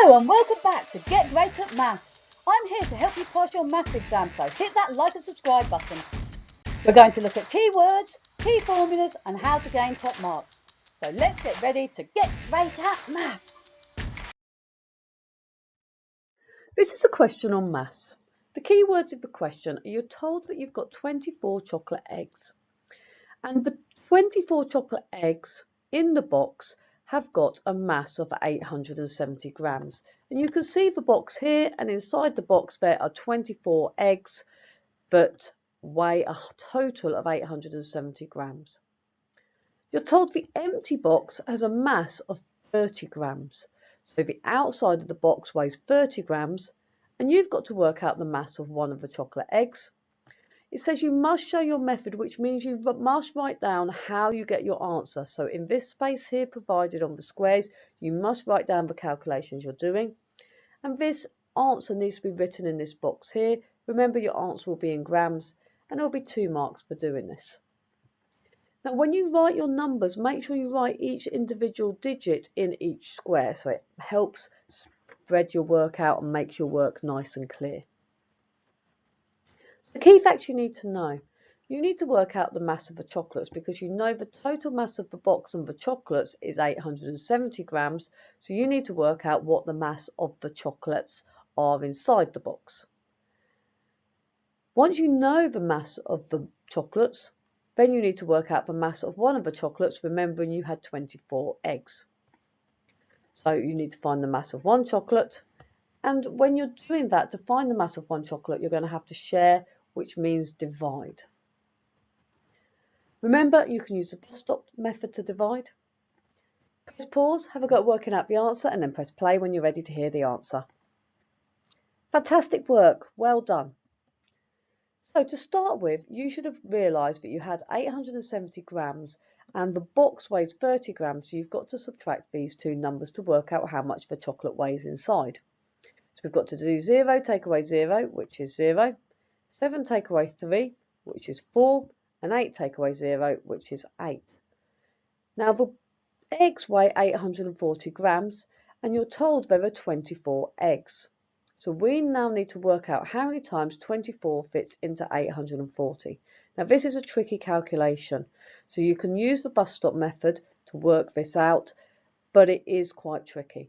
Hello and welcome back to Get Great at Maths. I'm here to help you pass your maths exam, so hit that like and subscribe button. We're going to look at keywords, key formulas and how to gain top marks. So let's get ready to get great at maths. This is a question on maths. The keywords of the question are you're told that you've got 24 chocolate eggs. And the 24 chocolate eggs in the box have got a mass of 870 grams. And you can see the box here, and inside the box there are 24 eggs that weigh a total of 870 grams. You're told the empty box has a mass of 30 grams. So the outside of the box weighs 30 grams, and you've got to work out the mass of one of the chocolate eggs. It says you must show your method, which means you must write down how you get your answer. So in this space here provided on the squares, you must write down the calculations you're doing. And this answer needs to be written in this box here. Remember, your answer will be in grams, and there will be 2 marks for doing this. Now, when you write your numbers, make sure you write each individual digit in each square, so it helps spread your work out and makes your work nice and clear. The key facts you need to know. You need to work out the mass of the chocolates because you know the total mass of the box and the chocolates is 870 grams. So you need to work out what the mass of the chocolates are inside the box. Once you know the mass of the chocolates, then you need to work out the mass of one of the chocolates, remembering you had 24 eggs. So you need to find the mass of one chocolate. And when you're doing that, to find the mass of one chocolate, you're going to have to share, which means divide. Remember, you can use the bus stop method to divide. Press pause, have a go at working out the answer, and then press play when you're ready to hear the answer. Fantastic work, well done. So to start with, you should have realised that you had 870 grams and the box weighs 30 grams, so you've got to subtract these 2 numbers to work out how much the chocolate weighs inside. So we've got to do 0 take away 0, which is 0, 7 take away 3, which is 4, and 8 take away 0, which is 8. Now the eggs weigh 840 grams and you're told there are 24 eggs. So we now need to work out how many times 24 fits into 840. Now this is a tricky calculation, so you can use the bus stop method to work this out, but it is quite tricky.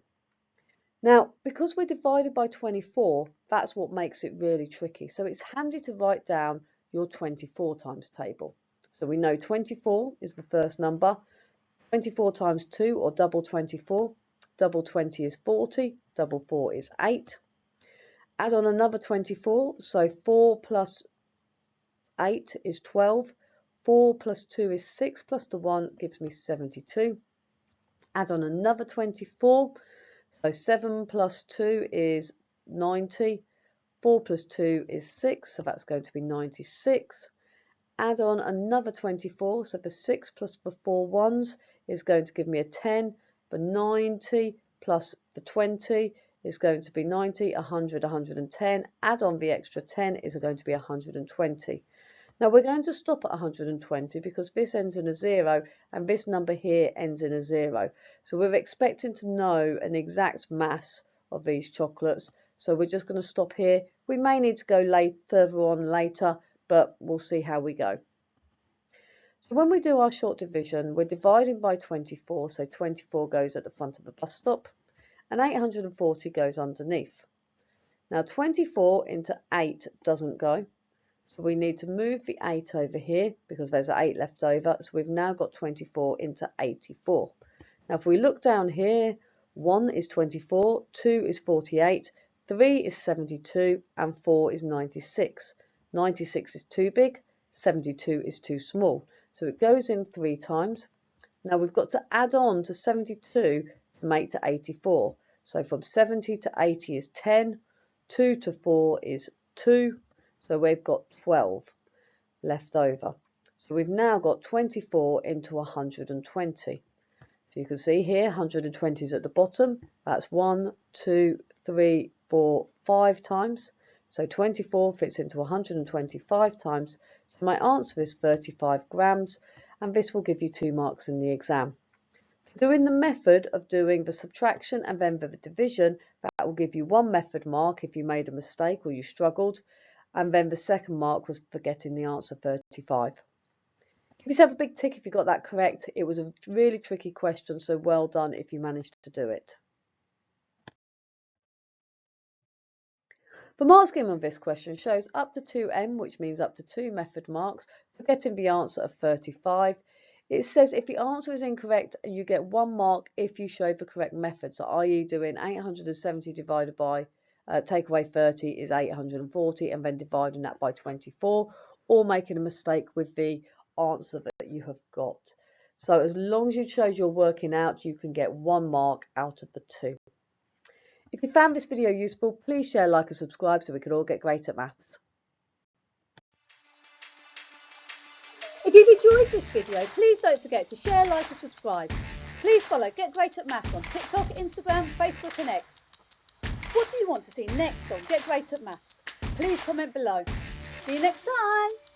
Now, because we're divided by 24, that's what makes it really tricky. So it's handy to write down your 24 times table. So we know 24 is the first number. 24 times 2 or double 24. Double 20 is 40. Double 4 is 8. Add on another 24. So 4 plus 8 is 12. 4 plus 2 is 6 plus the 1 gives me 72. Add on another 24. So 7 plus 2 is 90, 4 plus 2 is 6, so that's going to be 96. Add on another 24, so the 6 plus the 4 ones is going to give me a 10. The 90 plus the 20 is going to be 90, 100, 110. Add on the extra 10 is going to be 120. Now we're going to stop at 120 because this ends in a 0 and this number here ends in a 0. So we're expecting to know an exact mass of these chocolates. So we're just going to stop here. We may need to go further on later, but we'll see how we go. So when we do our short division, we're dividing by 24. So 24 goes at the front of the bus stop and 840 goes underneath. Now 24 into 8 doesn't go. So we need to move the 8 over here because there's an 8 left over. So we've now got 24 into 84. Now if we look down here, 1 is 24, 2 is 48, 3 is 72, and 4 is 96. 96 is too big, 72 is too small. So it goes in 3 times. Now we've got to add on to 72 to make to 84. So from 70 to 80 is 10, 2 to 4 is 2. So we've got 12 left over. So we've now got 24 into 120. So you can see here 120 is at the bottom. That's 1, 2, 3, 4, 5 times. So 24 fits into 125 times. So my answer is 35 grams, and this will give you 2 marks in the exam. Doing the method of doing the subtraction and then the division, that will give you one method mark if you made a mistake or you struggled, and then the second mark was for getting the answer 35. Give yourself a big tick if you got that correct. It was a really tricky question, so well done if you managed to do it. The mark scheme on this question shows up to 2m, which means up to 2 method marks, for getting the answer of 35. It says if the answer is incorrect, you get 1 mark if you show the correct method. So i.e. doing 870 divided by, take away 30 is 840, and then dividing that by 24, or making a mistake with the answer that you have got. So as long as you showed you're working out, you can get 1 mark out of the 2. If you found this video useful, please share, like and subscribe so we can all get great at maths. If you've enjoyed this video, please don't forget to share, like and subscribe. Please follow Get Great at Maths on TikTok, Instagram, Facebook and X. What do you want to see next on Get Great at Maths? Please comment below. See you next time.